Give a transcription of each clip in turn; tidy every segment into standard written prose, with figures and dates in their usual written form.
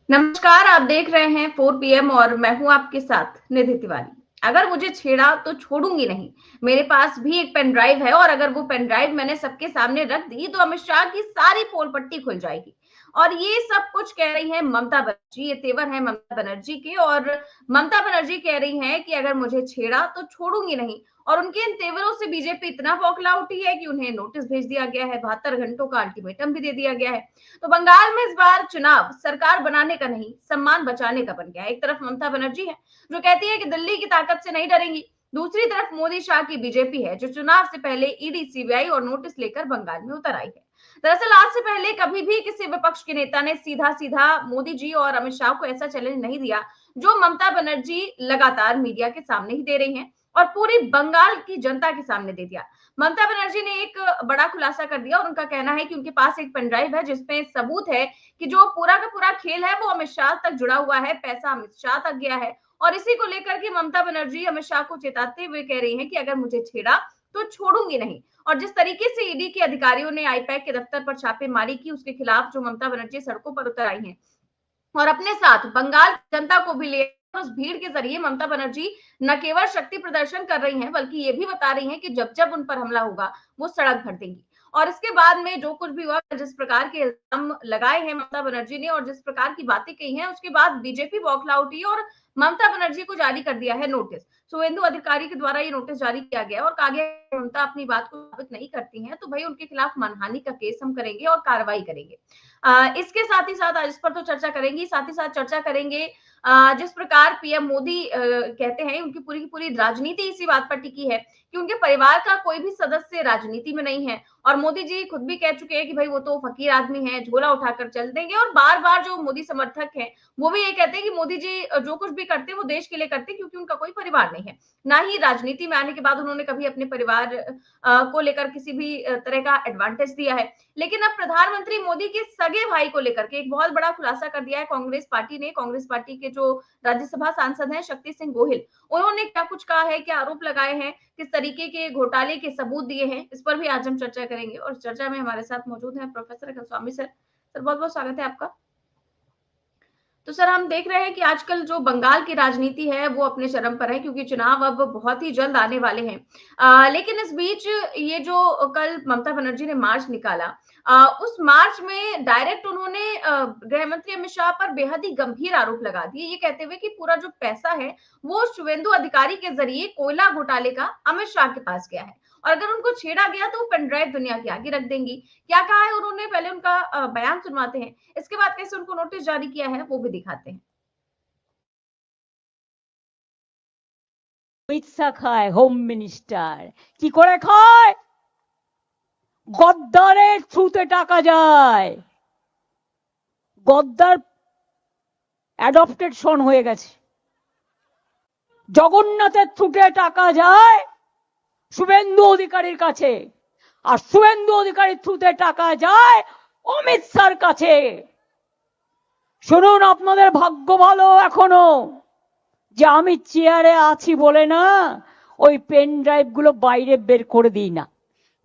नमस्कार, आप देख रहे हैं 4 PM और मैं हूं आपके साथ निधि तिवारी। अगर मुझे छेड़ा तो छोड़ूंगी नहीं। मेरे पास भी एक पेन ड्राइव है और अगर वो पेन ड्राइव मैंने सबके सामने रख दी तो अमित शाह की सारी पोल पट्टी खुल जाएगी। और ये सब कुछ कह रही है ममता बनर्जी, ये तेवर है ममता बनर्जी के। और ममता बनर्जी कह रही है कि अगर मुझे छेड़ा तो छोड़ूंगी नहीं। और उनके इन तेवरों से बीजेपी इतना बौखला उठी है कि उन्हें नोटिस भेज दिया गया है, 72 घंटों का अल्टीमेटम भी दे दिया गया है। तो बंगाल में इस बार चुनाव सरकार बनाने का नहीं, सम्मान बचाने का बन गया है। एक तरफ ममता बनर्जी है जो कहती है कि दिल्ली की ताकत से नहीं डरेंगी, दूसरी तरफ मोदी शाह की बीजेपी है जो चुनाव से पहले ईडी, सीबीआई और नोटिस लेकर बंगाल में उतर आई है। दरअसल आज से पहले कभी भी किसी विपक्ष के नेता ने सीधा सीधा मोदी जी और अमित शाह को ऐसा चैलेंज नहीं दिया जो ममता बनर्जी लगातार मीडिया के सामने ही दे रही हैं और पूरी बंगाल की जनता के सामने दे दिया। ममता बनर्जी ने एक बड़ा खुलासा कर दिया और उनका कहना है कि उनके पास एक पेनड्राइव है जिसमें सबूत है कि जो पूरा का पूरा खेल है वो अमित शाह तक जुड़ा हुआ है, पैसा अमित शाह तक गया है। और इसी को लेकर के ममता बनर्जी अमित शाह को चेताते हुए कह रही हैं कि अगर मुझे छेड़ा तो छोड़ूंगी नहीं। और जिस तरीके से ईडी के अधिकारियों ने आईपैक के दफ्तर पर छापेमारी की, उसके खिलाफ जो ममता बनर्जी सड़कों पर उतर आई है और अपने साथ बंगाल जनता को भी ले, उस भीड़ के जरिए ममता बनर्जी न केवल शक्ति प्रदर्शन कर रही हैं बल्कि ये भी बता रही हैं कि जब जब उन पर हमला होगा वो सड़क भर देंगी। और इसके बाद में जो कुछ भी हुआ, जिस प्रकार के इल्जाम लगाए हैं ममता बनर्जी ने और जिस प्रकार की बातें कही हैं, उसके बाद बीजेपी बौखला उठी और ममता बनर्जी को जारी कर दिया है नोटिस। शुवेंदु अधिकारी के द्वारा ये नोटिस जारी किया गया और कहा गया ममता अपनी बात को साबित नहीं करती हैं तो भाई उनके खिलाफ मानहानि का केस हम करेंगे और कार्रवाई करेंगे। इसके साथ ही साथ आज इस पर तो चर्चा करेंगे, साथ ही साथ चर्चा करेंगे जिस प्रकार पीएम मोदी कहते हैं उनकी पूरी की पूरी राजनीति इसी बात पर टिकी है कि उनके परिवार का कोई भी सदस्य राजनीति में नहीं है। और मोदी जी खुद भी कह चुके हैं कि भाई वो तो फकीर आदमी है, झोला उठाकर चल देंगे। और बार बार जो मोदी समर्थक हैं वो भी ये कहते हैं कि मोदी जी जो कुछ भी करते हैं वो देश के लिए करते हैं क्योंकि उनका कोई परिवार नहीं है। ना ही राजनीति में आने के बाद उन्होंने कभी अपने परिवार को लेकर किसी भी तरह का एडवांटेज दिया है। लेकिन अब प्रधानमंत्री मोदी के सगे भाई को लेकर के एक बहुत बड़ा खुलासा कर दिया है कांग्रेस पार्टी ने। कांग्रेस पार्टी के जो राज्यसभा सांसद हैं शक्ति सिंह गोहिल, उन्होंने क्या कुछ कहा है, क्या आरोप लगाए हैं, किस तरीके के घोटाले के सबूत दिए हैं, इस पर भी आज हम चर्चा करेंगे। और चर्चा में हमारे साथ मौजूद हैं प्रोफेसर गोस्वामी सर। सर बहुत बहुत स्वागत है आपका। तो सर हम देख रहे हैं कि आजकल जो बंगाल की राजनीति है वो अपने चरम पर है क्योंकि चुनाव अब बहुत ही जल्द आने वाले हैं। लेकिन इस बीच ये जो कल ममता बनर्जी ने मार्च निकाला, उस मार्च में डायरेक्ट उन्होंने गृह मंत्री अमित शाह पर बेहद ही गंभीर आरोप लगा दिए, ये कहते हुए कि पूरा जो पैसा है वो शुवेंदु अधिकारी के जरिए कोयला घोटाले का अमित शाह के पास गया है और अगर उनको छेड़ा गया तो वो पेनड्राइव दुनिया के आगे रख देंगी। क्या कहा है उन्होंने, पहले उनका बयान सुनवाते हैं, इसके बाद कैसे उनको नोटिस जारी किया है वो भी दिखाते हैं। পিৎজা খায় হোম মিনিস্টার, কি করে খায়? গদ্দারের থ্রুতে টাকা যায়। গদ্দার অ্যাডপ্টেড সন হয়ে গেছে। জগন্নাথের থ্রুতে টাকা যায় শুভেন্দু অধিকারীর কাছে, আর শুভেন্দু অধিকারীর থ্রুতে টাকা যায় অমিত শাহর কাছে। শুনুন, আপনাদের ভাগ্য ভালো এখনো যে আমি চেয়ারে আছি বলে না ওই পেন ড্রাইভ গুলো বাইরে বের করে দিই না।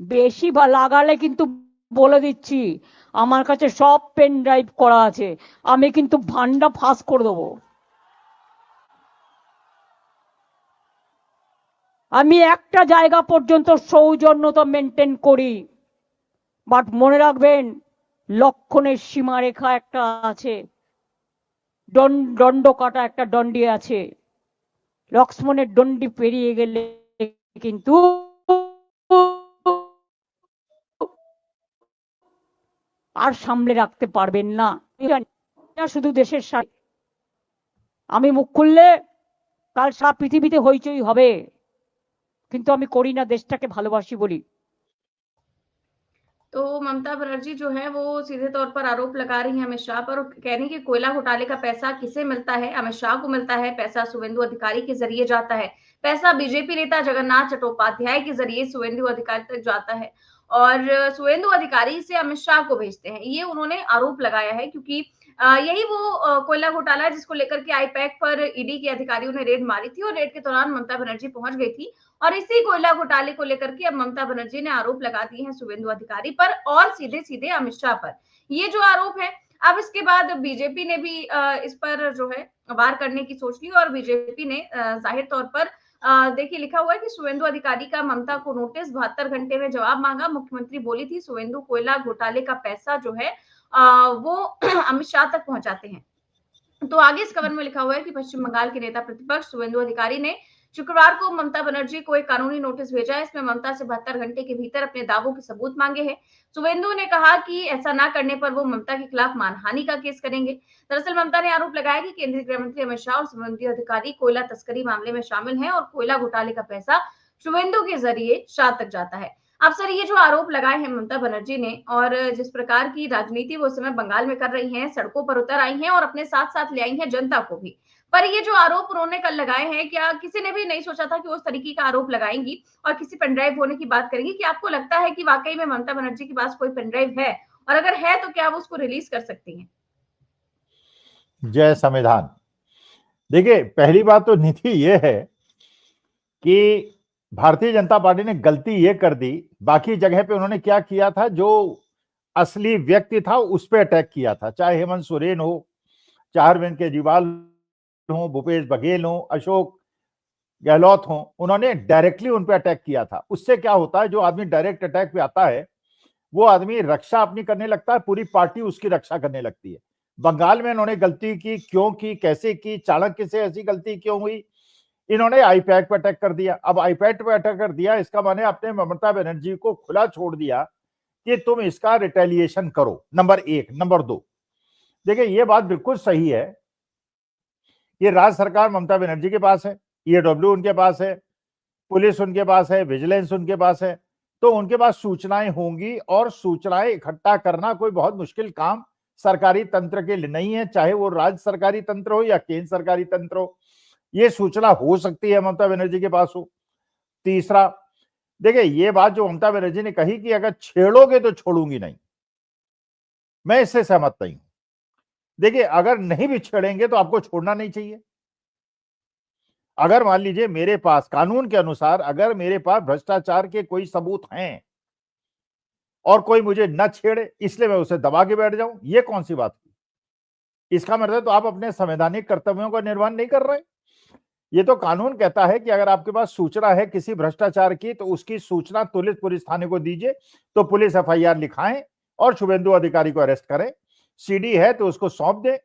বেশি লাগালে কিন্তু বলে দিচ্ছি আমার কাছে সব পেন ড্রাইভ করা আছে, আমি কিন্তু ভান্ডা ফাঁস করে দেবো। আমি একটা জায়গা পর্যন্ত সৌজন্যতা মেনটেন করি, বাট মনে রাখবেন লক্ষণের সীমারেখা একটা আছে, দণ্ড কাটা একটা দণ্ডি আছে। লক্ষ্মণের দণ্ডি পেরিয়ে গেলে কিন্তু আর সামলে রাখতে পারবেন না। শুধু দেশের সাথে আমি মুখ খুললে কাল সারা পৃথিবীতে হইচই হবে, কিন্তু আমি করি না, দেশটাকে ভালোবাসি বলি। तो ममता बनर्जी जो है वो सीधे तौर पर आरोप लगा रही हैं अमित शाह पर और कह रही हैं कि कोयला घोटाले का पैसा किसे मिलता है, अमित शाह को मिलता है, पैसा शुवेंदु अधिकारी के जरिए जाता है, पैसा बीजेपी नेता जगन्नाथ चट्टोपाध्याय के जरिए शुवेंदु अधिकारी तक जाता है और शुवेंदु अधिकारी से अमित शाह को भेजते हैं। ये उन्होंने आरोप लगाया है क्योंकि यही वो कोयला घोटाला है जिसको लेकर के आईपैक पर ईडी के अधिकारियों ने रेड मारी थी और रेड के दौरान ममता बनर्जी पहुंच गई थी। और इसी कोयला घोटाले को लेकर के अब ममता बनर्जी ने आरोप लगा दिए हैं शुवेंदु अधिकारी पर और सीधे सीधे अमित शाह पर। ये जो आरोप है, अब इसके बाद बीजेपी ने भी इस पर जो है वार करने की सोच ली और बीजेपी ने जाहिर तौर पर देखिए लिखा हुआ है कि शुवेंदु अधिकारी का ममता को नोटिस 72 घंटे में जवाब मांगा। मुख्यमंत्री बोली थी शुवेंदु कोयला घोटाले का पैसा जो है वो अमित शाह तक पहुंचाते हैं। तो आगे इस खबर में लिखा हुआ है कि पश्चिम बंगाल के नेता प्रतिपक्ष शुवेंदु अधिकारी ने शुक्रवार को ममता बनर्जी को एक कानूनी नोटिस भेजा है। इसमें ममता से 72 घंटे के भीतर अपने दावों के सबूत मांगे हैं। शुवेंदु ने कहा कि ऐसा ना करने पर वो ममता के खिलाफ मानहानि का केस करेंगे। दरअसल ममता ने आरोप लगाया कि केंद्रीय गृह मंत्री अमित शाह और शुवेंदु अधिकारी कोयला तस्करी मामले में शामिल हैं और कोयला घोटाले का पैसा शुवेंदु के जरिए शाह तक जाता है। अब सर ये जो आरोप लगाए हैं ममता बनर्जी ने और जिस प्रकार की राजनीति वो इस समय बंगाल में कर रही हैं, सड़कों पर उतर आई हैं और अपने साथ साथ ले आई हैं जनता को भी। पर ये जो आरोप उन्होंने कल लगाए हैं, क्या किसी ने भी नहीं सोचा था कि वो उस तरीके का आरोप लगाएंगी और किसी पेनड्राइव होने की बात करेंगी? कि आपको लगता है कि वाकई में ममता बनर्जी के पास कोई पेनड्राइव है और अगर है तो क्या वो उसको रिलीज कर सकती हैं? जय संविधान। देखिए, पहली बात तो नीति ये है कि भारतीय जनता पार्टी ने गलती ये कर दी, बाकी जगह पे उन्होंने क्या किया था, जो असली व्यक्ति था उस पर अटैक किया था, चाहे हेमंत सोरेन हो, चाहे अरविंद केजरीवाल हो, भूपेश बघेल हो, अशोक गहलोत हो, उन्होंने डायरेक्टली उन पर अटैक किया था। उससे क्या होता है, जो आदमी डायरेक्ट अटैक पे आता है वो आदमी रक्षा अपनी करने लगता है, पूरी पार्टी उसकी रक्षा करने लगती है। बंगाल में इन्होंने गलती की, क्यों की, कैसे की, चाणक्य से ऐसी गलती क्यों हुई, इन्होंने आईपैड पर अटैक कर दिया। अब आईपैड पर अटैक कर दिया, इसका माने आपने ममता बनर्जी को खुला छोड़ दिया कि तुम इसका रिटेलिएशन करो, नंबर एक। नंबर दो, देखिए ये बात बिल्कुल सही है, ये राज्य सरकार ममता बनर्जी के पास है, ईओडब्ल्यू उनके पास है, पुलिस उनके पास है, विजिलेंस उनके पास है, तो उनके पास सूचनाएं होंगी और सूचनाएं इकट्ठा करना कोई बहुत मुश्किल काम सरकारी तंत्र के लिए नहीं है, चाहे वो राज्य सरकारी तंत्र हो या केंद्र सरकारी तंत्र हो, ये सूचना हो सकती है ममता बनर्जी के पास हो। तीसरा, देखिए ये बात जो ममता बनर्जी ने कही कि अगर छेड़ोगे तो छोड़ूंगी नहीं, मैं इससे सहमत नहीं हूं। देखिए अगर नहीं भी छेड़ेंगे तो आपको छोड़ना नहीं चाहिए। अगर मान लीजिए मेरे पास कानून के अनुसार अगर मेरे पास भ्रष्टाचार के कोई सबूत हैं और कोई मुझे न छेड़े इसलिए मैं उसे दबा के बैठ जाऊं, ये कौन सी बात हुई? इसका मतलब तो आप अपने संवैधानिक कर्तव्यों का निर्वहन नहीं कर रहे। ये तो कानून कहता है कि अगर आपके पास सूचना है किसी भ्रष्टाचार की तो उसकी सूचना तुरंत पुलिस थाने को दीजिए, तो पुलिस एफआईआर लिखाएं और शुभेंदु अधिकारी को अरेस्ट करें, सीडी है तो उसको सौंप दें।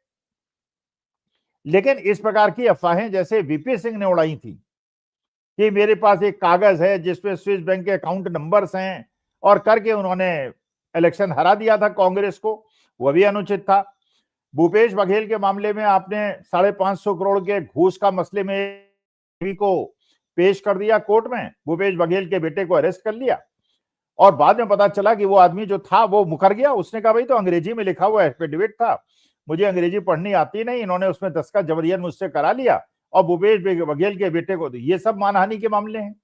लेकिन इस प्रकार की अफवाहें जैसे वीपी सिंह ने उड़ाई थी कि मेरे पास एक कागज है जिसपे स्विस बैंक के अकाउंट नंबर्स हैं और करके उन्होंने इलेक्शन हरा दिया था कांग्रेस को, वह भी अनुचित था। भूपेश बघेल के मामले में आपने 550 करोड़ के घूस का मसले में को पेश कर दिया कोर्ट में, भूपेश बघेल के बेटे को अरेस्ट कर लिया और बाद में पता चला कि वो आदमी जो था वो मुकर गया। उसने कहा भाई तो अंग्रेजी में लिखा हुआ एफिडेविट था, मुझे अंग्रेजी पढ़नी आती नहीं, इन्होंने उसमें दस्तखत जबरियन मुझसे करा लिया और भूपेश बघेल के बेटे को। ये सब मानहानि के मामले हैं।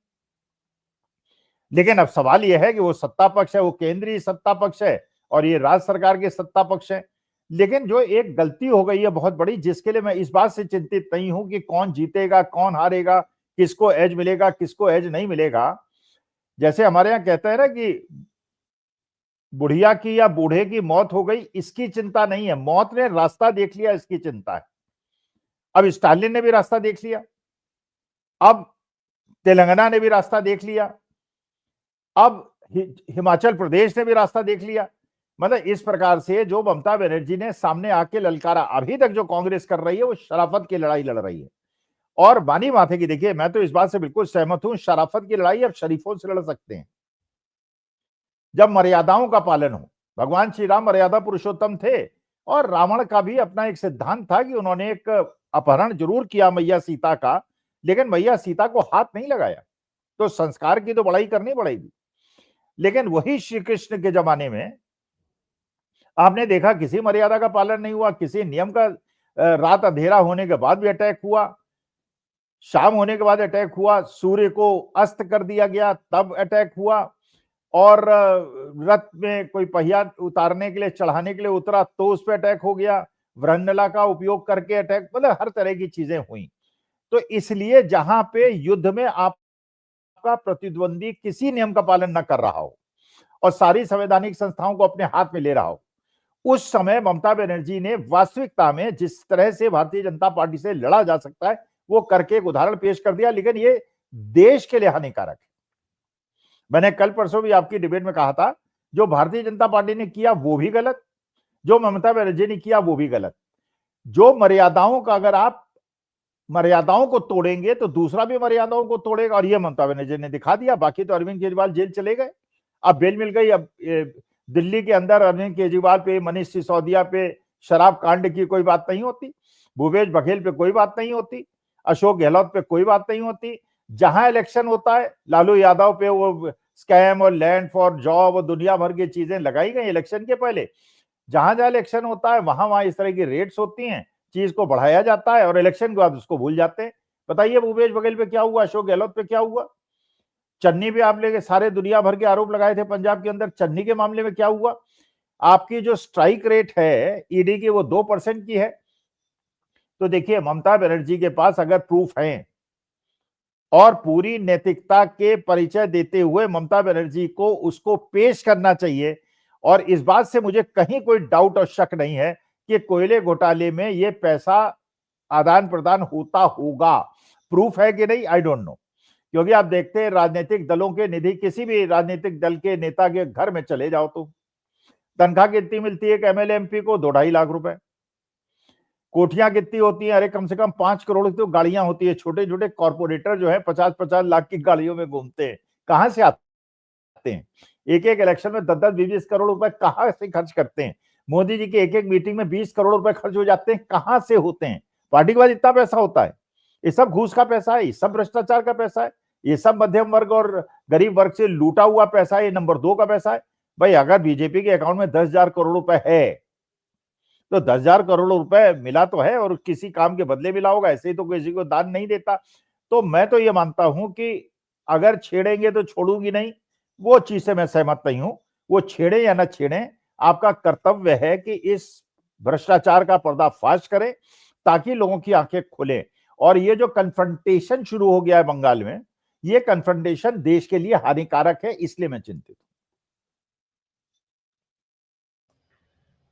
लेकिन अब सवाल यह है कि वो सत्ता पक्ष है, वो केंद्रीय सत्ता पक्ष है और ये राज्य सरकार के सत्ता पक्ष है। लेकिन जो एक गलती हो गई है बहुत बड़ी, जिसके लिए मैं इस बात से चिंतित नहीं हूं कि कौन जीतेगा कौन हारेगा, किसको एज मिलेगा किसको एज नहीं मिलेगा। जैसे हमारे यहाँ कहते हैं ना कि बुढ़िया की या बूढ़े की मौत हो गई, इसकी चिंता नहीं है, मौत ने रास्ता देख लिया, इसकी चिंता है। अब स्टालिन ने भी रास्ता देख लिया, अब तेलंगाना ने भी रास्ता देख लिया, अब हिमाचल प्रदेश ने भी रास्ता देख लिया। मतलब इस प्रकार से जो ममता बनर्जी ने सामने आके ललकारा, अभी तक जो कांग्रेस कर रही है वो शराफत की लड़ाई लड़ रही है। और बानी बात है कि देखिए मैं तो इस बात से बिल्कुल सहमत हूं, शराफत की लड़ाई अब शरीफों से लड़ सकते हैं जब मर्यादाओं का पालन हो। भगवान श्री राम मर्यादा पुरुषोत्तम थे और रावण का भी अपना एक सिद्धांत था कि उन्होंने एक अपहरण जरूर किया मैया सीता का, लेकिन मैया सीता को हाथ नहीं लगाया। तो संस्कार की तो बड़ाई करनी पड़ेगी। लेकिन वही श्री कृष्ण के जमाने में आपने देखा किसी मर्यादा का पालन नहीं हुआ, किसी नियम का, रात अंधेरा होने के बाद भी अटैक हुआ, शाम होने के बाद अटैक हुआ, सूर्य को अस्त कर दिया गया तब अटैक हुआ, और रथ में कोई पहिया उतारने के लिए चढ़ाने के लिए उतरा तो उस पर अटैक हो गया, वृंदला का उपयोग करके अटैक, मतलब हर तरह की चीजें हुई। तो इसलिए जहां पे युद्ध में आपका प्रतिद्वंदी किसी नियम का पालन न कर रहा हो और सारी संवैधानिक संस्थाओं को अपने हाथ में ले रहा हो, उस समय ममता बनर्जी ने वास्तविकता में जिस तरह से भारतीय जनता पार्टी से लड़ा जा सकता है वो करके एक उदाहरण पेश कर दिया, लेकिन ये देश के लिए हानिकारक है। मैंने कल परसों भी आपकी डिबेट में कहा था, जो भारतीय जनता पार्टी ने किया वो भी गलत, जो ममता बनर्जी ने किया वो भी गलत। जो मर्यादाओं का, अगर आप मर्यादाओं को तोड़ेंगे तो दूसरा भी मर्यादाओं को तोड़ेगा, और ये ममता बनर्जी ने दिखा दिया। बाकी तो अरविंद केजरीवाल जेल चले गए, अब बेल मिल गई। अब दिल्ली के अंदर अरविंद केजरीवाल पे, मनीष सिसोदिया पे शराब कांड की कोई बात नहीं होती, भूपेश बघेल पे कोई बात नहीं होती, अशोक गहलोत पे कोई बात नहीं होती। जहां इलेक्शन होता है लालू यादव पे वो स्कैम और लैंड फॉर जॉब और दुनिया भर की चीजें लगाई गई इलेक्शन के पहले। जहां जहां इलेक्शन होता है वहां वहां इस तरह की रेट्स होती हैं, चीज को बढ़ाया जाता है और इलेक्शन के बाद उसको भूल जाते हैं। बताइए भूपेश बघेल पे क्या हुआ, अशोक गहलोत पे क्या हुआ, चन्नी पे आप लेके सारे दुनिया भर के आरोप लगाए थे पंजाब के अंदर, चन्नी के मामले में क्या हुआ? आपकी जो स्ट्राइक रेट है ईडी की वो 2% की है। तो देखिए ममता बनर्जी के पास अगर प्रूफ है और पूरी नैतिकता के परिचय देते हुए ममता बनर्जी को उसको पेश करना चाहिए, और इस बात से मुझे कहीं कोई डाउट और शक नहीं है कि कोयले घोटाले में ये पैसा आदान प्रदान होता होगा। प्रूफ है कि नहीं आई डोंट नो, क्योंकि आप देखते हैं राजनीतिक दलों के निधि, किसी भी राजनीतिक दल के नेता के घर में चले जाओ तो तनख्वाह कितनी मिलती है एक एमएलए एमपी को? 2-2.5 लाख रुपए। कोठियां कितनी होती हैं? अरे कम से कम 5 करोड़ की तो गाड़ियां होती है। छोटे छोटे कॉर्पोरेटर जो है 50-50 लाख की गाड़ियों में घूमते हैं, कहां से आते हैं? एक एक इलेक्शन में 10-10, 20 करोड़ रुपए कहां से खर्च करते हैं? मोदी जी की एक एक मीटिंग में 20 करोड़ रुपए खर्च हो जाते हैं, कहां से होते हैं? पार्टी के पास इतना पैसा होता है? ये सब घूस का पैसा है, ये सब भ्रष्टाचार का पैसा है, ये सब मध्यम वर्ग और गरीब वर्ग से लूटा हुआ पैसा है, ये नंबर 2 का पैसा है। भाई अगर बीजेपी के अकाउंट में 10,000 करोड़ रुपए है तो 10,000 करोड़ रुपए मिला तो है, और किसी काम के बदले मिला होगा, ऐसे ही तो किसी को दान नहीं देता। तो मैं तो ये मानता हूं कि अगर छेड़ेंगे तो छोड़ूंगी नहीं, वो चीज से मैं सहमत नहीं हूं। वो छेड़े या ना छेड़े, आपका कर्तव्य है कि इस भ्रष्टाचार का पर्दाफाश करें ताकि लोगों की आंखें खुले। और ये जो कन्फ्रंटेशन शुरू हो गया है बंगाल में, ये कन्फ्रंटेशन देश के लिए हानिकारक है, इसलिए मैं चिंतित हूं।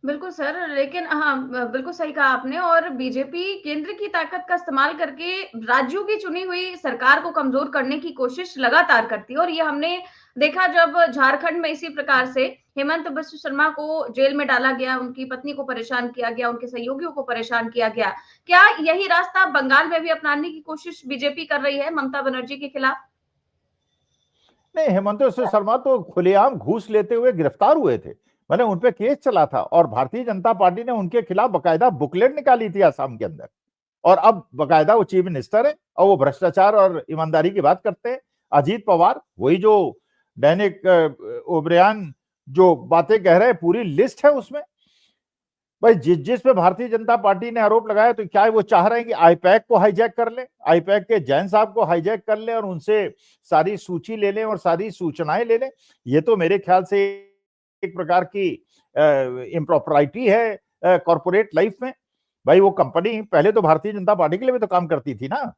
बिल्कुल सर, लेकिन हाँ, बिल्कुल सही कहा आपने। और बीजेपी केंद्र की ताकत का इस्तेमाल करके राज्यों की चुनी हुई सरकार को कमजोर करने की कोशिश लगातार करती है, और ये हमने देखा जब झारखंड में इसी प्रकार से हेमंत बिश्व शर्मा को जेल में डाला गया, उनकी पत्नी को परेशान किया गया, उनके सहयोगियों को परेशान किया गया। क्या यही रास्ता बंगाल में भी अपनाने की कोशिश बीजेपी कर रही है ममता बनर्जी के खिलाफ? नहीं, हेमंत बिश्व शर्मा तो खुलेआम घूस लेते हुए गिरफ्तार हुए थे, मैंने उनपे केस चला था, और भारतीय जनता पार्टी ने उनके खिलाफ बकायदा बुकलेट निकाली थी आसाम के अंदर। और अब बकायदा वो चीफ मिनिस्टर है और वो भ्रष्टाचार और ईमानदारी की बात करते हैं। अजीत पवार, वही जो दैनिक ओब्रियन जो बातें कह रहे हैं, पूरी लिस्ट है उसमें। भाई जिस पे भारतीय जनता पार्टी ने आरोप लगाया, तो क्या वो चाह रहे हैं कि आईपैक को हाईजैक कर ले, आईपैक के जैन साहब को हाईजैक कर ले और उनसे सारी सूची ले लें और सारी सूचनाएं ले लें? ये तो मेरे ख्याल से एक प्रकार की इम्प्रॉपरिटी है कॉर्पोरेट लाइफ में। भाई वो कंपनी पहले तो भारतीय जनता पार्टी के लिए भी तो काम करती थी ना।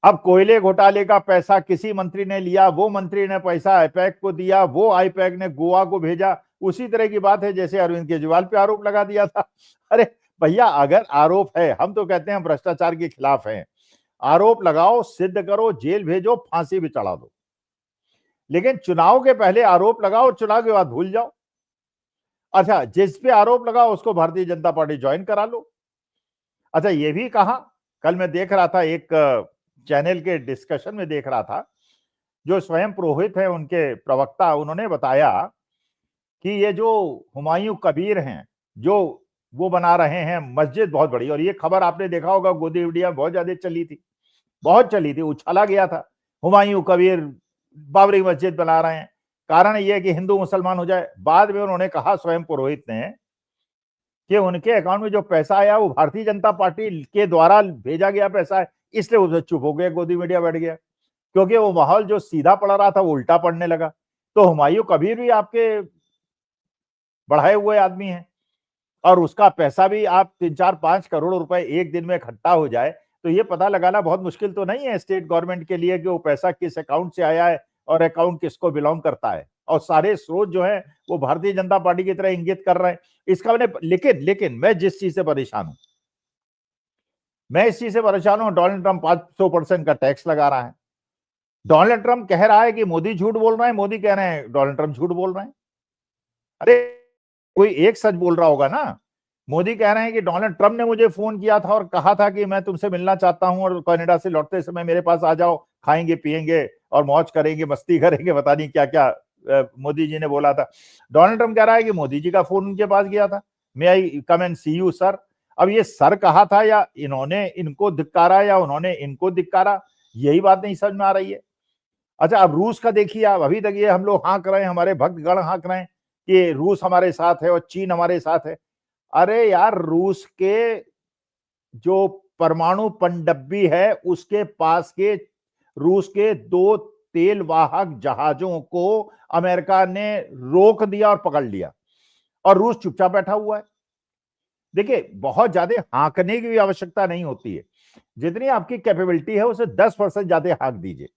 अब कोयले घोटाले का पैसा किसी मंत्री ने लिया, वो मंत्री ने पैसा आईपैक को दिया, वो आईपैक ने गोवा को भेजा। उसी तरह की बात है जैसे अरविंद केजरीवाल पे आरोप लगा दिया था। अरे भैया अगर आरोप है, हम तो कहते हैं भ्रष्टाचार के खिलाफ हैं, आरोप लगाओ, सिद्ध करो, जेल भेजो, फांसी भी चढ़ा दो, लेकिन चुनाव के पहले आरोप लगाओ, चुनाव के बाद भूल जाओ। अच्छा, जिस पे आरोप लगाओ उसको भारतीय जनता पार्टी ज्वाइन करा लो। अच्छा, ये भी कहा, कल मैं देख रहा था एक चैनल के डिस्कशन में देख रहा था, जो स्वयं पुरोहित है उनके प्रवक्ता, उन्होंने बताया कि ये जो हुमायूं कबीर हैं, जो वो बना रहे हैं मस्जिद बहुत बड़ी, और ये खबर आपने देखा होगा गोदी मीडिया बहुत ज्यादा चली थी, बहुत चली थी, उछाला गया था। हुमायूं कबीर बाबरी मस्जिद बना रहे हैं, कारण यह है कि हिंदू मुसलमान हो जाए। बाद में उन्होंने कहा स्वयं पुरोहित ने कि उनके अकाउंट में जो पैसा आया वो भारतीय जनता पार्टी के द्वारा भेजा गया पैसा है, इसलिए उसे चुप हो गया, गोदी मीडिया बैठ गया, क्योंकि वो माहौल जो सीधा पड़ रहा था वो उल्टा पड़ने लगा। तो हुमायूं कबीर भी आपके बढ़ाए हुए आदमी हैं, और उसका पैसा भी आप 3-4-5 करोड़ रुपए एक दिन में इकट्ठा हो जाए, तो ये पता लगाना बहुत मुश्किल तो नहीं है स्टेट गवर्नमेंट के लिए कि वो पैसा किस अकाउंट से आया है और अकाउंट किसको बिलोंग करता है। और सारे स्रोत जो है वो भारतीय जनता पार्टी की तरह इंगित कर रहे हैं। इसका मैंने लेकिन मैं जिस चीज से परेशान हूं, मैं इस चीज से परेशान हूं, डोनाल्ड ट्रंप 500% का टैक्स लगा रहा है। डोनाल्ड ट्रंप कह रहा है कि मोदी झूठ बोल रहे हैं, मोदी कह रहे हैं डोनाल्ड ट्रंप झूठ बोल रहे हैं। अरे कोई एक सच बोल रहा होगा ना। मोदी कह रहे हैं कि डोनाल्ड ट्रंप ने मुझे फोन किया था और कहा था कि मैं तुमसे मिलना चाहता हूं और कनाडा से लौटते समय मेरे पास आ जाओ, खाएंगे पिएंगे और मौज करेंगे, मस्ती करेंगे, पता नहीं क्या क्या मोदी जी ने बोला था। डोनाल्ड ट्रंप कह रहा है कि मोदी जी का फोन उनके पास गया था, may I come and see you sir. अब ये सर कहा था या इन्होंने इनको धिक्कारा या उन्होंने इनको धिक्कारा, यही बात नहीं समझ में आ रही है। अच्छा, अब रूस का देखिए आप, अभी तक ये हम लोग हाँक रहे हैं, हमारे भक्तगण हाँक रहे हैं कि रूस हमारे साथ है और चीन हमारे साथ है। अरे यार, रूस के जो परमाणु पनडब्बी है उसके पास के रूस के 2 तेल वाहक जहाजों को अमेरिका ने रोक दिया और पकड़ लिया और रूस चुपचाप बैठा हुआ है। देखिए, बहुत ज्यादा हाँकने की भी आवश्यकता नहीं होती है, जितनी आपकी कैपेबिलिटी है उसे 10% ज्यादा हाँक दीजिए।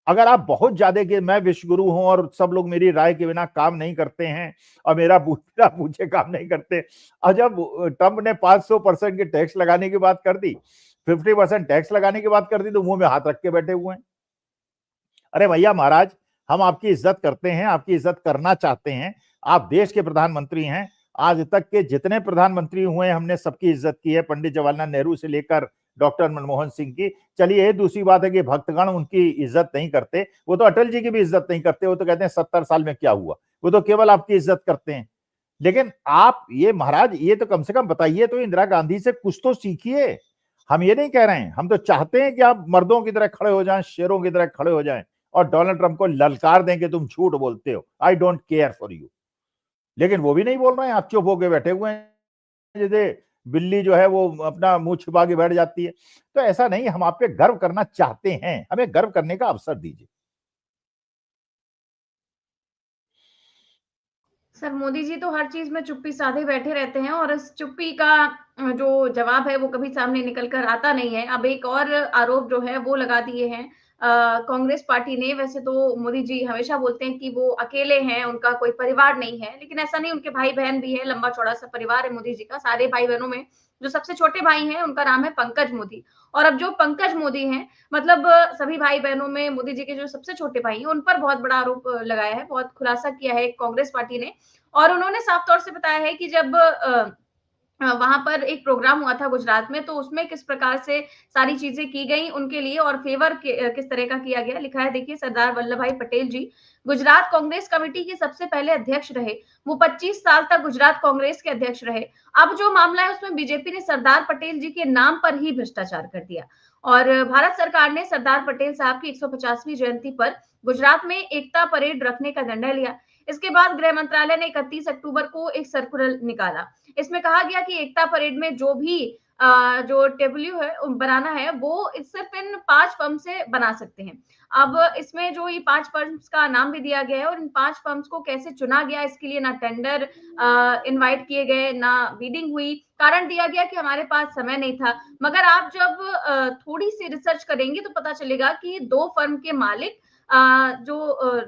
अगर आप बहुत ज्यादा कि मैं विश्वगुरु हूं और सब लोग मेरी राय के बिना काम नहीं करते हैं और मेरा पूछे काम नहीं करते, और जब ट्रंप ने 500% के टैक्स लगाने की बात कर दी, 50% टैक्स लगाने की बात कर दी, तो मुंह में हाथ रख के बैठे हुए हैं। अरे भैया महाराज, हम आपकी इज्जत करते हैं, आपकी इज्जत करना चाहते हैं, आप देश के प्रधानमंत्री हैं। आज तक के जितने प्रधानमंत्री हुए हमने सबकी इज्जत की है, पंडित जवाहरलाल नेहरू से लेकर डॉक्टर मनमोहन सिंह की। चलिए, ये दूसरी बात है कि भक्तगण उनकी इज्जत नहीं करते, वो तो अटल जी की भी इज्जत नहीं करते, वो तो कहते हैं 70 साल में क्या हुआ, वो तो केवल आपकी इज्जत करते हैं। लेकिन आप ये महाराज, ये तो कम से कम बताइए तो, इंदिरा गांधी से कुछ तो सीखिए। हम ये नहीं कह रहे हैं, हम तो चाहते हैं कि आप मर्दों की तरह खड़े हो जाएं, शेरों की तरह खड़े हो जाएं और डोनाल्ड ट्रंप को ललकार दें कि तुम झूठ बोलते हो, I don't care for you. लेकिन वो भी नहीं बोल रहे हैं, आप चुप होके बैठे हुए हैं, जैसे बिल्ली जो है वो अपना मुंह छुपा के बैठ जाती है। तो ऐसा नहीं, हम आप पे गर्व करना चाहते हैं, हमें गर्व करने का अवसर दीजिए। सर, मोदी जी तो हर चीज में चुप्पी साधे बैठे रहते हैं और इस चुप्पी का जो जवाब है वो कभी सामने निकल कर आता नहीं है। अब एक और आरोप जो है वो लगा दिए हैं कांग्रेस पार्टी ने। वैसे तो मोदी जी हमेशा बोलते हैं कि वो अकेले हैं, उनका कोई परिवार नहीं है, लेकिन ऐसा नहीं, उनके भाई बहन भी है, लंबा चौड़ा सा परिवार है मोदी जी का। सारे भाई बहनों में जो सबसे छोटे भाई हैं उनका नाम है पंकज मोदी। और अब जो पंकज मोदी हैं, मतलब सभी भाई बहनों में मोदी जी के जो सबसे छोटे भाई हैं उन पर बहुत बड़ा आरोप लगाया है, बहुत खुलासा किया है कांग्रेस पार्टी ने। और उन्होंने साफ तौर से बताया है कि जब वहां पर एक प्रोग्राम हुआ था गुजरात में, तो उसमें किस प्रकार से सारी चीजें की गई उनके लिए और फेवर किस तरह का किया गया। लिखा है, देखिए, सरदार वल्लभ भाई पटेल जी गुजरात कांग्रेस कमेटी के सबसे पहले अध्यक्ष रहे। वो 25 साल तक गुजरात कांग्रेस के अध्यक्ष रहे। अब जो मामला है उसमें बीजेपी ने सरदार पटेल जी के नाम पर ही भ्रष्टाचार कर दिया और भारत सरकार ने सरदार पटेल साहब की 150वीं जयंती पर गुजरात में एकता परेड रखने का निर्णय लिया। इसके बाद गृह मंत्रालय ने 31 अक्टूबर को एक सर्कुलर निकाला। इसमें कहा गया कि एकता परेड में जो भी जो टेबल्यू है बनाना है वो सिर्फ इन 5 फर्म से बना सकते हैं। अब इसमें जो ये 5 फर्म्स का नाम भी दिया गया है और इन 5 फर्म्स को कैसे चुना गया, इसके लिए ना टेंडर इनवाइट किए गए, ना बीडिंग हुई। कारण दिया गया कि हमारे पास समय नहीं था। मगर आप जब थोड़ी सी रिसर्च करेंगे तो पता चलेगा कि 2 फर्म के मालिक जो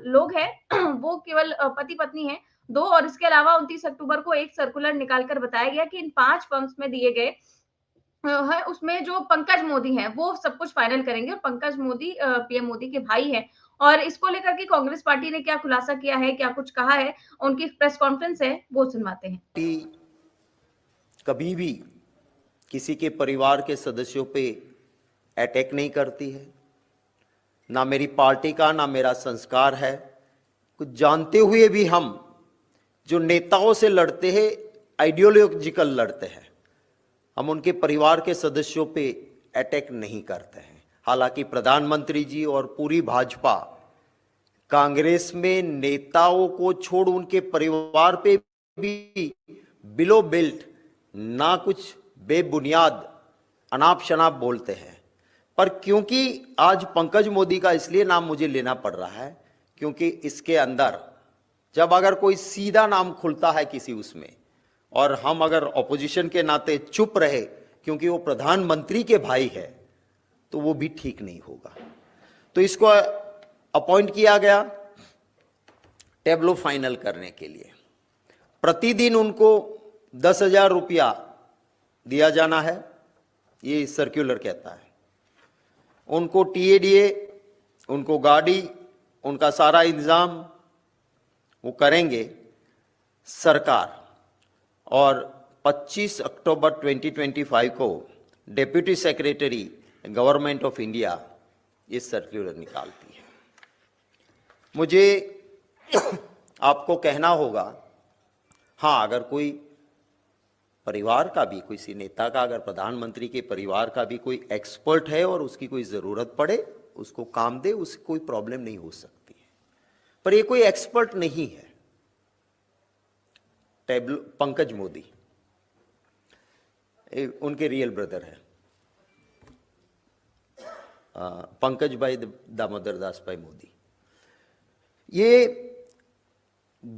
लोग हैं वो केवल पति पत्नी हैं 2। और इसके अलावा 29 अक्टूबर को एक सर्कुलर निकालकर बताया गया कि इन 5 फर्म्स में दिए गए है, उसमें जो पंकज मोदी हैं वो सब कुछ फाइनल करेंगे। और पंकज मोदी पीएम मोदी के भाई हैं। और इसको लेकर के कांग्रेस पार्टी ने क्या खुलासा किया है, क्या कुछ कहा है, उनकी प्रेस कॉन्फ्रेंस है, वो सुनवाते हैं। कभी भी किसी के परिवार के सदस्यों पे अटैक नहीं करती है, ना मेरी पार्टी का ना मेरा संस्कार है। कुछ जानते हुए भी हम जो नेताओं से लड़ते हैं, आइडियोलॉजिकल लड़ते हैं, हम उनके परिवार के सदस्यों पे अटैक नहीं करते हैं। हालांकि प्रधानमंत्री जी और पूरी भाजपा कांग्रेस में नेताओं को छोड़ उनके परिवार पे भी बिलो बिल्ट ना कुछ बेबुनियाद अनाप शनाप बोलते हैं। पर क्योंकि आज पंकज मोदी का इसलिए नाम मुझे लेना पड़ रहा है क्योंकि इसके अंदर जब अगर कोई सीधा नाम खुलता है किसी उसमें और हम अगर ऑपोजिशन के नाते चुप रहे क्योंकि वो प्रधानमंत्री के भाई है तो वो भी ठीक नहीं होगा। तो इसको अपॉइंट किया गया टेब्लो फाइनल करने के लिए प्रतिदिन उनको 10,000 रुपया दिया जाना है, ये सर्कुलर कहता है। उनको टीएडीए, उनको गाड़ी, उनका सारा इंतजाम वो करेंगे सरकार। और 25 अक्टूबर 2025 को deputy secretary government of India ये सर्कुलर निकालती है। मुझे आपको कहना होगा, हाँ, अगर कोई परिवार का भी, किसी नेता का, अगर प्रधानमंत्री के परिवार का भी कोई एक्सपर्ट है और उसकी कोई जरूरत पड़े, उसको काम दे, उससे कोई प्रॉब्लम नहीं हो सकती है। पर ये कोई एक्सपर्ट नहीं है। पंकज मोदी उनके रियल ब्रदर है, पंकज भाई दामोदर दास भाई मोदी। ये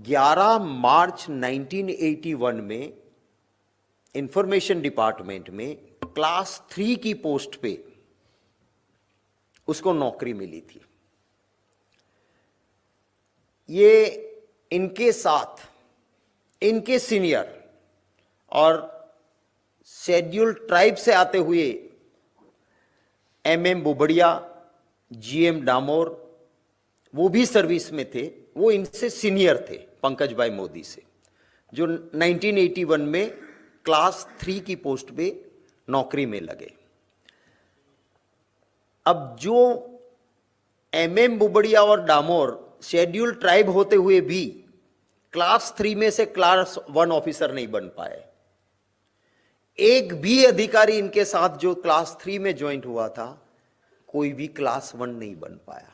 11 मार्च 1981 में इंफॉर्मेशन डिपार्टमेंट में क्लास 3 की पोस्ट पे उसको नौकरी मिली थी। ये इनके साथ इनके सीनियर और शेड्यूल्ड ट्राइब से आते हुए एमएम बुबड़िया, जीएम डामोर, वो भी सर्विस में थे। वो इनसे सीनियर थे पंकज भाई मोदी से, जो 1981 में क्लास 3 की पोस्ट पे नौकरी में लगे। अब जो एमएम बुबड़िया और डामोर शेड्यूल्ड ट्राइब होते हुए भी क्लास 3 में से क्लास 1 ऑफिसर नहीं बन पाए। एक भी अधिकारी इनके साथ जो क्लास 3 में ज्वाइन हुआ था, कोई भी क्लास 1 नहीं बन पाया।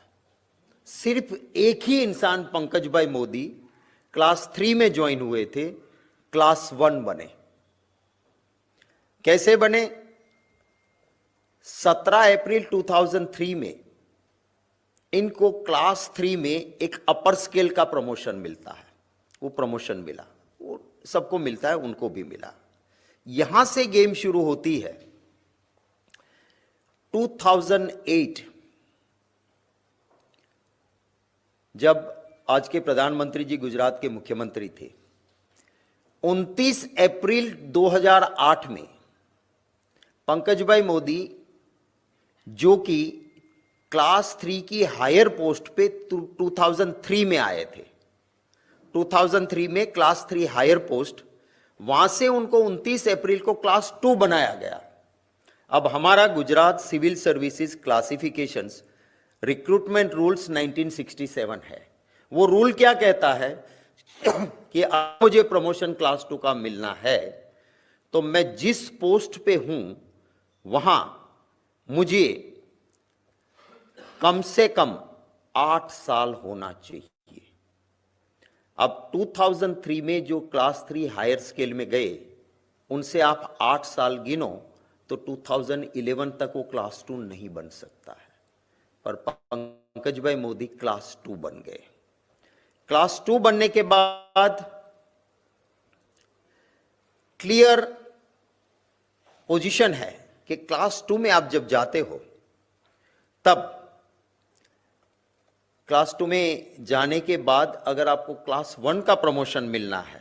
सिर्फ एक ही इंसान पंकज भाई मोदी क्लास 3 में ज्वाइन हुए थे, क्लास 1 बने। कैसे बने? 17 अप्रैल 2003 में इनको क्लास 3 में एक अपर स्केल का प्रमोशन मिलता है। वो प्रमोशन मिला, वो सबको मिलता है, उनको भी मिला। यहां से गेम शुरू होती है। 2008 जब आज के प्रधानमंत्री जी गुजरात के मुख्यमंत्री थे, 29 अप्रैल 2008 में पंकज भाई मोदी, जो कि क्लास 3 की हायर पोस्ट पे 2003 में आए थे, 2003 में क्लास 3 हायर पोस्ट, वहां से उनको 29 अप्रैल को क्लास 2 बनाया गया। अब हमारा Gujarat civil services classifications recruitment rules 1967 है। वो रूल क्या कहता है कि अब मुझे प्रमोशन क्लास 2 का मिलना है तो मैं जिस पोस्ट पे हूं वहां मुझे कम से कम 8 साल होना चाहिए। अब 2003 में जो क्लास 3 हायर स्केल में गए, उनसे आप 8 साल गिनो तो 2011 तक वो क्लास 2 नहीं बन सकता है। पर पंकज भाई मोदी क्लास 2 बन गए। क्लास 2 बनने के बाद क्लियर पोजीशन है कि क्लास 2 में आप जब जाते हो, तब क्लास 2 में जाने के बाद अगर आपको क्लास 1 का प्रमोशन मिलना है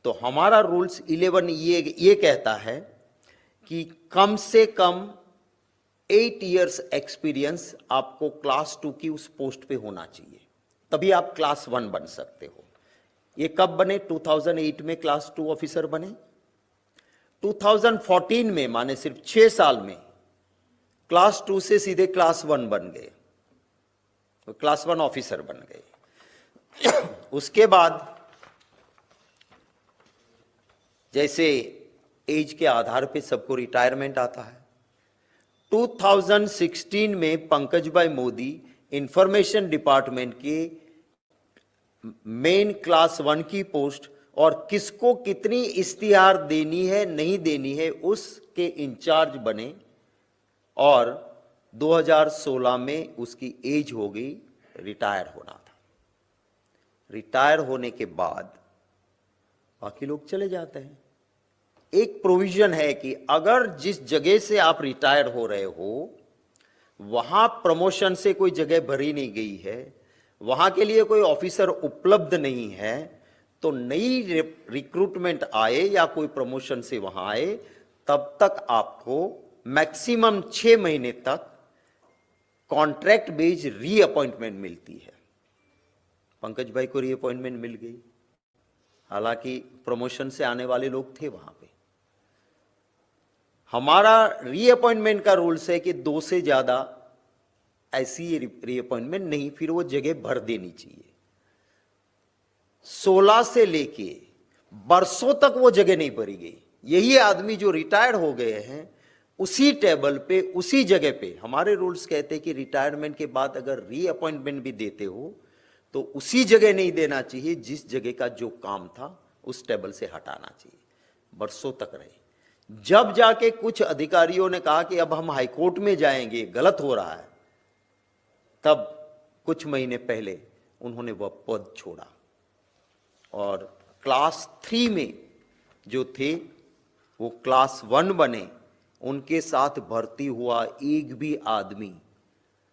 तो हमारा रूल्स 11 ये कहता है कि कम से कम 8 इयर्स एक्सपीरियंस आपको क्लास 2 की उस पोस्ट पे होना चाहिए, तभी आप क्लास 1 बन सकते हो। ये कब बने? 2008 में क्लास 2 ऑफिसर बने। 2014 में, माने सिर्फ 6 साल में, क्लास 2 से सीधे क्लास 1 बन गए, तो क्लास 1 ऑफिसर बन गए। उसके बाद जैसे एज के आधार पे सबको रिटायरमेंट आता है, 2016 में पंकज भाई मोदी इंफॉर्मेशन डिपार्टमेंट के मेन क्लास 1 की पोस्ट और किसको कितनी इश्तिहार देनी है नहीं देनी है उसके इंचार्ज बने, और 2016 में उसकी एज हो गई, रिटायर होना था। रिटायर होने के बाद बाकी लोग चले जाते हैं। एक प्रोविजन है कि अगर जिस जगह से आप रिटायर हो रहे हो वहां प्रमोशन से कोई जगह भरी नहीं गई है, वहां के लिए कोई ऑफिसर उपलब्ध नहीं है, तो नई रिक्रूटमेंट आए या कोई प्रमोशन से वहां आए, तब तक आपको मैक्सिमम 6 महीने तक कॉन्ट्रैक्ट बेस्ड रीअपॉइंटमेंट मिलती है। पंकज भाई को रीअपॉइंटमेंट मिल गई, हालांकि प्रमोशन से आने वाले लोग थे वहां पे। हमारा रीअपॉइंटमेंट का रूल्स है कि 2 से ज्यादा ऐसी रीअपॉइंटमेंट नहीं, फिर वो जगह भर देनी चाहिए। 16 से लेके बरसों तक वो जगह नहीं भरी गई। यही आदमी जो रिटायर्ड हो गए हैं, उसी टेबल पे उसी जगह पे, हमारे रूल्स कहते हैं कि रिटायरमेंट के बाद अगर रीअपॉइंटमेंट भी देते हो तो उसी जगह नहीं देना चाहिए जिस जगह का जो काम था, उस टेबल से हटाना चाहिए। बरसों तक रहे। जब जाके कुछ अधिकारियों ने कहा कि अब हम हाईकोर्ट में जाएंगे, गलत हो रहा है, तब कुछ महीने पहले उन्होंने वह पद छोड़ा और क्लास 3 में जो थे वो क्लास 1 बने। उनके साथ भर्ती हुआ एक भी आदमी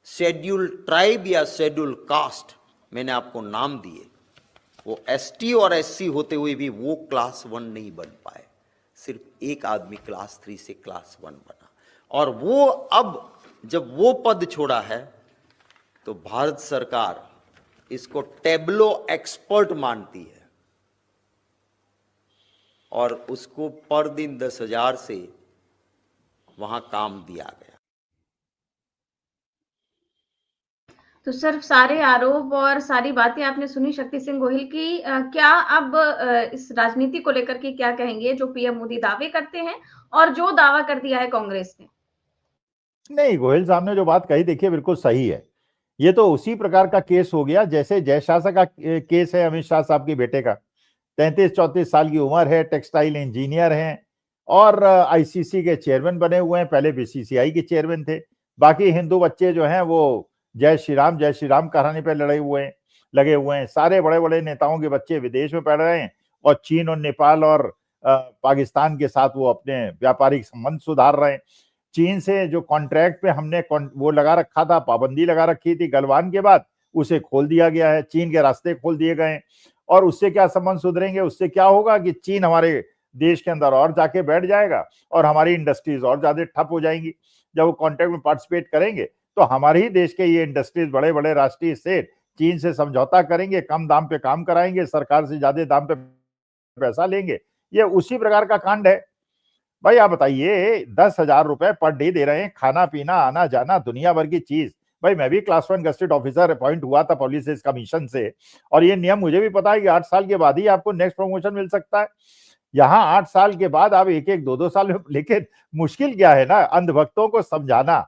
शेड्यूल ट्राइब या शेड्यूल कास्ट, मैंने आपको नाम दिए, वो एसटी और एससी होते हुए भी वो क्लास 1 नहीं बन पाए। सिर्फ एक आदमी क्लास 3 से क्लास 1 बना, और वो अब जब वो पद छोड़ा है तो भारत सरकार इसको टेब्लो एक्सपर्ट मानती है और उसको पर दिन 10,000 से वहां काम दिया गया। तो सर, सारे आरोप और सारी बातें आपने सुनी शक्ति सिंह गोहिल की। क्या अब इस राजनीति को लेकर के क्या कहेंगे जो पीएम मोदी दावे करते हैं और जो दावा कर दिया है कांग्रेस ने? नहीं, गोहिल साहब ने जो बात कही, देखिए बिल्कुल सही है। ये तो उसी प्रकार का केस हो गया जैसे जय शाह का केस है, अमित शाह साहब के बेटे का। 33-34 साल की उम्र है, टेक्सटाइल इंजीनियर हैं और आईसीसी के चेयरमैन बने हुए हैं, पहले बीसीसीआई के चेयरमैन थे। बाकी हिंदू बच्चे जो हैं वो जय श्री राम कहानी पे लगे हुए हैं। सारे बड़े बड़े नेताओं के बच्चे विदेश में पढ़ रहे हैं और चीन और नेपाल और पाकिस्तान के साथ वो अपने व्यापारिक संबंध सुधार रहे हैं। चीन से जो कॉन्ट्रैक्ट पे हमने वो लगा रखा था, पाबंदी लगा रखी थी गलवान के बाद, उसे खोल दिया गया है। चीन के रास्ते खोल दिए गए हैं और उससे क्या संबंध सुधरेंगे? उससे क्या होगा कि चीन हमारे देश के अंदर और जाके बैठ जाएगा और हमारी इंडस्ट्रीज और ज्यादा ठप हो जाएंगी। जब वो कॉन्ट्रैक्ट में पार्टिसिपेट करेंगे तो हमारे ही देश के ये इंडस्ट्रीज, बड़े बड़े राष्ट्रीय सेठ चीन से समझौता करेंगे, कम दाम पे काम कराएंगे, सरकार से ज्यादा दाम पे पैसा लेंगे। ये उसी प्रकार का कांड है। भाई आप बताइए, 10,000 रुपए पर डे दे रहे हैं, खाना पीना, आना जाना, दुनिया भर की चीज। भाई मैं भी क्लास 1 गजेटेड ऑफिसर अपॉइंट हुआ था पुलिस कमीशन से, और ये नियम मुझे भी पता है कि 8 साल के बाद ही आपको नेक्स्ट प्रमोशन मिल सकता है। यहाँ 8 साल के बाद आप 1-1, 2-2 साल में, लेकिन मुश्किल क्या है ना, अंधभक्तों को समझाना।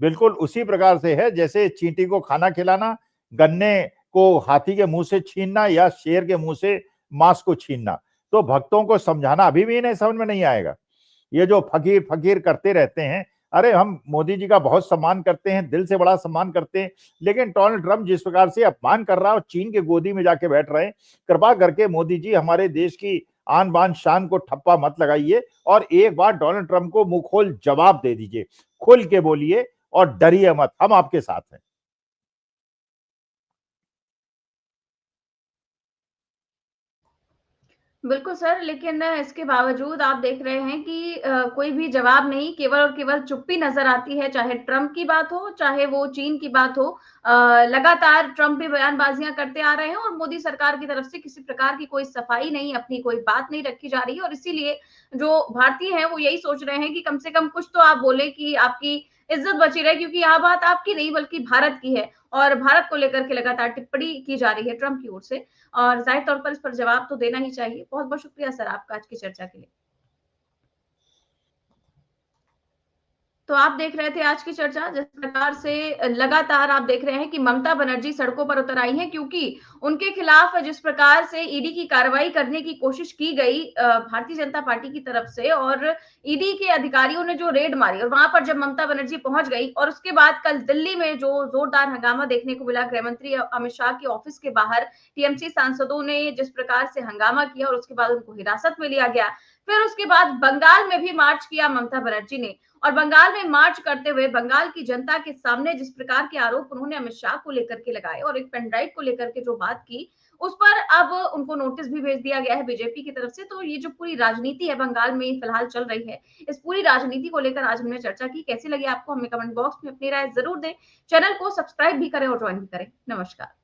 बिल्कुल उसी प्रकार से है जैसे चींटी को खाना खिलाना, गन्ने को हाथी के मुंह से छीनना या शेर के मुंह से मांस को छीनना। तो भक्तों को समझाना अभी भी इन्हें समझ में नहीं आएगा। ये जो फकीर फकीर करते रहते हैं, अरे हम मोदी जी का बहुत सम्मान करते हैं, दिल से बड़ा सम्मान करते हैं, लेकिन डोनाल्ड ट्रंप जिस प्रकार से अपमान कर रहा है और चीन के गोदी में जाके बैठ रहे हैं, कृपा करके मोदी जी हमारे देश की आन बान शान को ठप्पा मत लगाइए और एक बार डोनाल्ड ट्रंप को मुंह खोल जवाब दे दीजिए, खुल के बोलिए और डरिए मत, हम आपके साथ हैं। बिल्कुल सर, लेकिन इसके बावजूद आप देख रहे हैं कि कोई भी जवाब नहीं, केवल और केवल चुप्पी नजर आती है, चाहे ट्रंप की बात हो, चाहे वो चीन की बात हो। लगातार ट्रंप भी बयानबाजियां करते आ रहे हैं और मोदी सरकार की तरफ से किसी प्रकार की कोई सफाई नहीं, अपनी कोई बात नहीं रखी जा रही है। और इसीलिए जो भारतीय हैं वो यही सोच रहे हैं कि कम से कम कुछ तो आप बोले कि आपकी इज्जत बची रहे, क्योंकि यह बात आपकी नहीं बल्कि भारत की है और भारत को लेकर के लगातार टिप्पणी की जा रही है ट्रंप की ओर से, और जाहिर तौर पर इस पर जवाब तो देना ही चाहिए। बहुत बहुत शुक्रिया सर आपका आज की चर्चा के लिए। तो आप देख रहे थे आज की चर्चा, जिस प्रकार से लगातार आप देख रहे हैं कि ममता बनर्जी सड़कों पर उतर आई हैं, क्योंकि उनके खिलाफ जिस प्रकार से ईडी की कार्रवाई करने की कोशिश की गई भारतीय जनता पार्टी की तरफ से, और ईडी के अधिकारियों ने जो रेड मारी और वहां पर जब ममता बनर्जी पहुंच गई, और उसके बाद कल दिल्ली में जो जोरदार हंगामा देखने को मिला, गृह मंत्री अमित शाह के ऑफिस के बाहर टीएमसी सांसदों ने जिस प्रकार से हंगामा किया और उसके बाद उनको हिरासत में लिया गया, फिर उसके बाद बंगाल में भी मार्च किया ममता बनर्जी ने, और बंगाल में मार्च करते हुए बंगाल की जनता के सामने जिस प्रकार के आरोप उन्होंने अमित शाह को लेकर के लगाए और एक पेनड्राइव को लेकर के जो बात की, उस पर अब उनको नोटिस भी भेज दिया गया है बीजेपी की तरफ से। तो ये जो पूरी राजनीति है बंगाल में फिलहाल चल रही है, इस पूरी राजनीति को लेकर आज हमने चर्चा की। कैसी लगी आपको हमें कमेंट बॉक्स में अपनी राय जरूर दें। चैनल को सब्सक्राइब भी करें और ज्वाइन भी करें। नमस्कार।